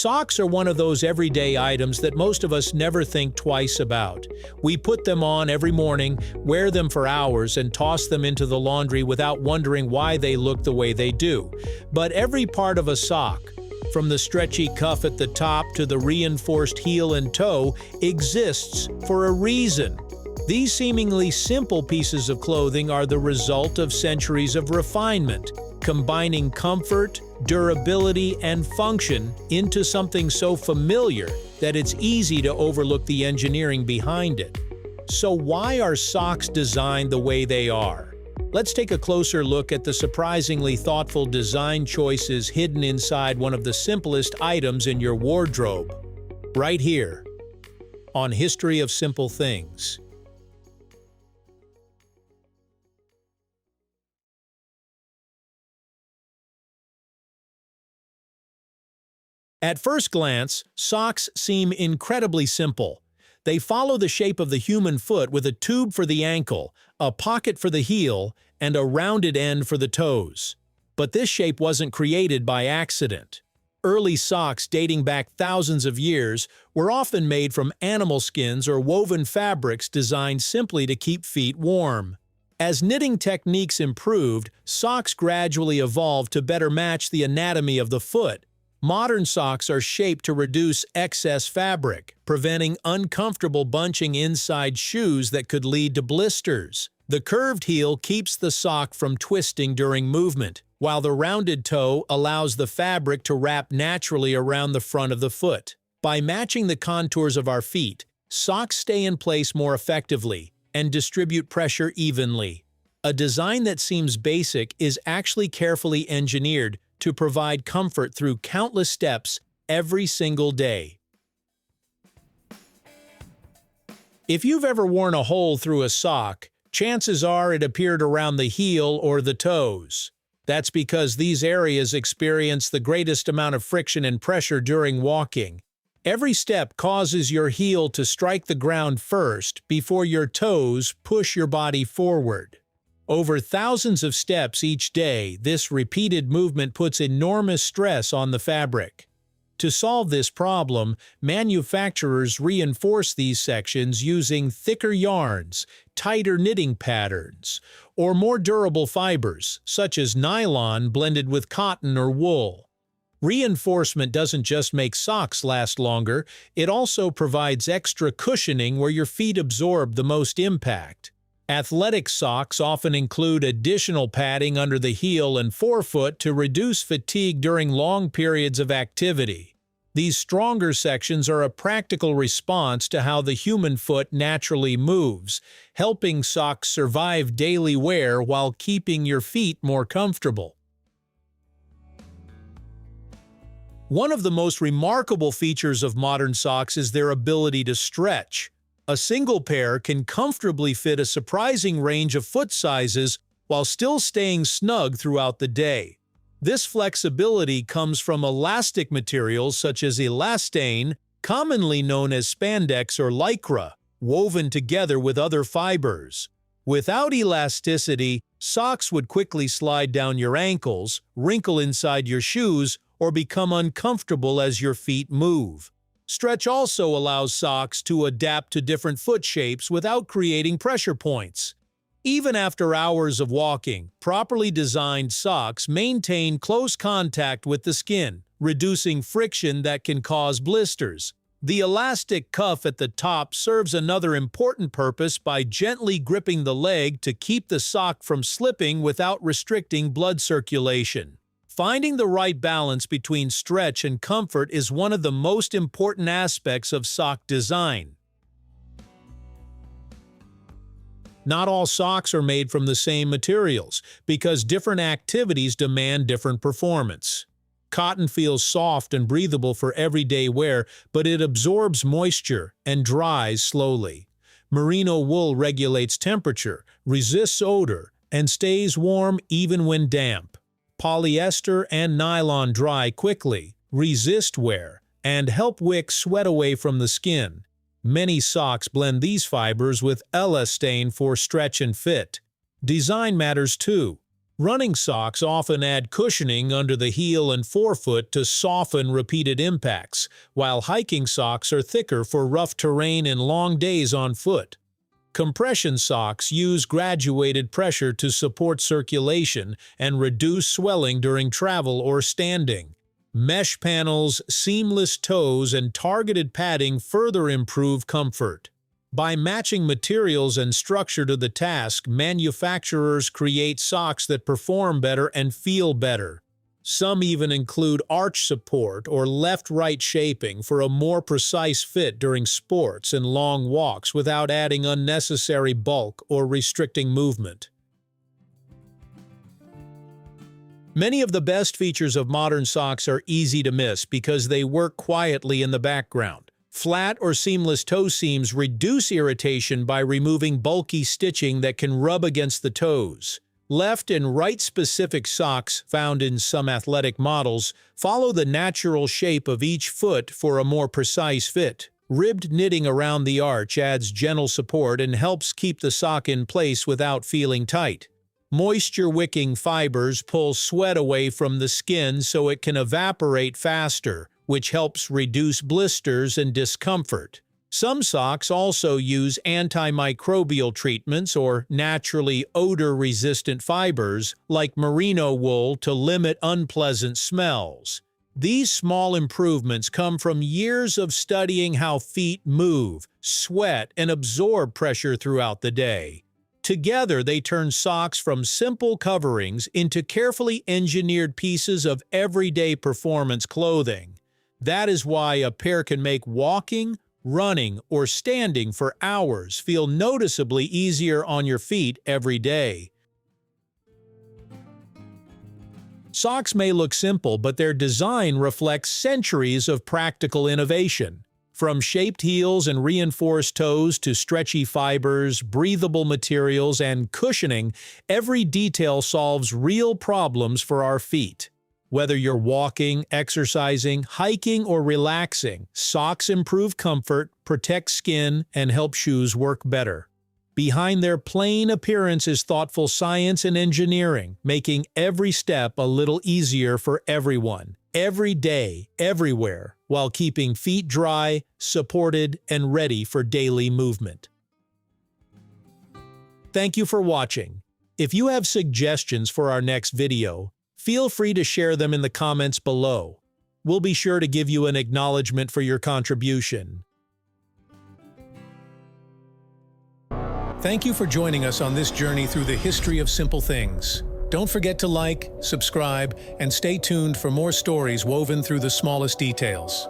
Socks are one of those everyday items that most of us never think twice about. We put them on every morning, wear them for hours, and toss them into the laundry without wondering why they look the way they do. But every part of a sock, from the stretchy cuff at the top to the reinforced heel and toe, exists for a reason. These seemingly simple pieces of clothing are the result of centuries of refinement, combining comfort, durability, and function into something so familiar that it's easy to overlook the engineering behind it. So why are socks designed the way they are? Let's take a closer look at the surprisingly thoughtful design choices hidden inside one of the simplest items in your wardrobe. Right here, on History of Simple Things. At first glance, socks seem incredibly simple. They follow the shape of the human foot with a tube for the ankle, a pocket for the heel, and a rounded end for the toes. But this shape wasn't created by accident. Early socks dating back thousands of years were often made from animal skins or woven fabrics designed simply to keep feet warm. As knitting techniques improved, socks gradually evolved to better match the anatomy of the foot. Modern socks are shaped to reduce excess fabric, preventing uncomfortable bunching inside shoes that could lead to blisters. The curved heel keeps the sock from twisting during movement, while the rounded toe allows the fabric to wrap naturally around the front of the foot. By matching the contours of our feet, socks stay in place more effectively and distribute pressure evenly. A design that seems basic is actually carefully engineered to provide comfort through countless steps every single day. If you've ever worn a hole through a sock, chances are it appeared around the heel or the toes. That's because these areas experience the greatest amount of friction and pressure during walking. Every step causes your heel to strike the ground first before your toes push your body forward. Over thousands of steps each day, this repeated movement puts enormous stress on the fabric. To solve this problem, manufacturers reinforce these sections using thicker yarns, tighter knitting patterns, or more durable fibers, such as nylon blended with cotton or wool. Reinforcement doesn't just make socks last longer, it also provides extra cushioning where your feet absorb the most impact. Athletic socks often include additional padding under the heel and forefoot to reduce fatigue during long periods of activity. These stronger sections are a practical response to how the human foot naturally moves, helping socks survive daily wear while keeping your feet more comfortable. One of the most remarkable features of modern socks is their ability to stretch. A single pair can comfortably fit a surprising range of foot sizes while still staying snug throughout the day. This flexibility comes from elastic materials such as elastane, commonly known as spandex or lycra, woven together with other fibers. Without elasticity, socks would quickly slide down your ankles, wrinkle inside your shoes, or become uncomfortable as your feet move. Stretch also allows socks to adapt to different foot shapes without creating pressure points. Even after hours of walking, properly designed socks maintain close contact with the skin, reducing friction that can cause blisters. The elastic cuff at the top serves another important purpose by gently gripping the leg to keep the sock from slipping without restricting blood circulation. Finding the right balance between stretch and comfort is one of the most important aspects of sock design. Not all socks are made from the same materials, because different activities demand different performance. Cotton feels soft and breathable for everyday wear, but it absorbs moisture and dries slowly. Merino wool regulates temperature, resists odor, and stays warm even when damp. Polyester and nylon dry quickly, resist wear, and help wick sweat away from the skin. Many socks blend these fibers with elastane for stretch and fit. Design matters too. Running socks often add cushioning under the heel and forefoot to soften repeated impacts, while hiking socks are thicker for rough terrain and long days on foot. Compression socks use graduated pressure to support circulation and reduce swelling during travel or standing. Mesh panels, seamless toes, and targeted padding further improve comfort. By matching materials and structure to the task, manufacturers create socks that perform better and feel better. Some even include arch support or left-right shaping for a more precise fit during sports and long walks without adding unnecessary bulk or restricting movement. Many of the best features of modern socks are easy to miss because they work quietly in the background. Flat or seamless toe seams reduce irritation by removing bulky stitching that can rub against the toes. Left and right-specific socks, found in some athletic models, follow the natural shape of each foot for a more precise fit. Ribbed knitting around the arch adds gentle support and helps keep the sock in place without feeling tight. Moisture-wicking fibers pull sweat away from the skin so it can evaporate faster, which helps reduce blisters and discomfort. Some socks also use antimicrobial treatments or naturally odor-resistant fibers like merino wool to limit unpleasant smells. These small improvements come from years of studying how feet move, sweat, and absorb pressure throughout the day. Together, they turn socks from simple coverings into carefully engineered pieces of everyday performance clothing. That is why a pair can make walking, running, or standing for hours feel noticeably easier on your feet every day. Socks may look simple, but their design reflects centuries of practical innovation. From shaped heels and reinforced toes to stretchy fibers, breathable materials, and cushioning, every detail solves real problems for our feet. Whether you're walking, exercising, hiking, or relaxing, socks improve comfort, protect skin, and help shoes work better. Behind their plain appearance is thoughtful science and engineering, making every step a little easier for everyone, every day, everywhere, while keeping feet dry, supported, and ready for daily movement. Thank you for watching. If you have suggestions for our next video, feel free to share them in the comments below. We'll be sure to give you an acknowledgement for your contribution. Thank you for joining us on this journey through the history of simple things. Don't forget to like, subscribe, and stay tuned for more stories woven through the smallest details.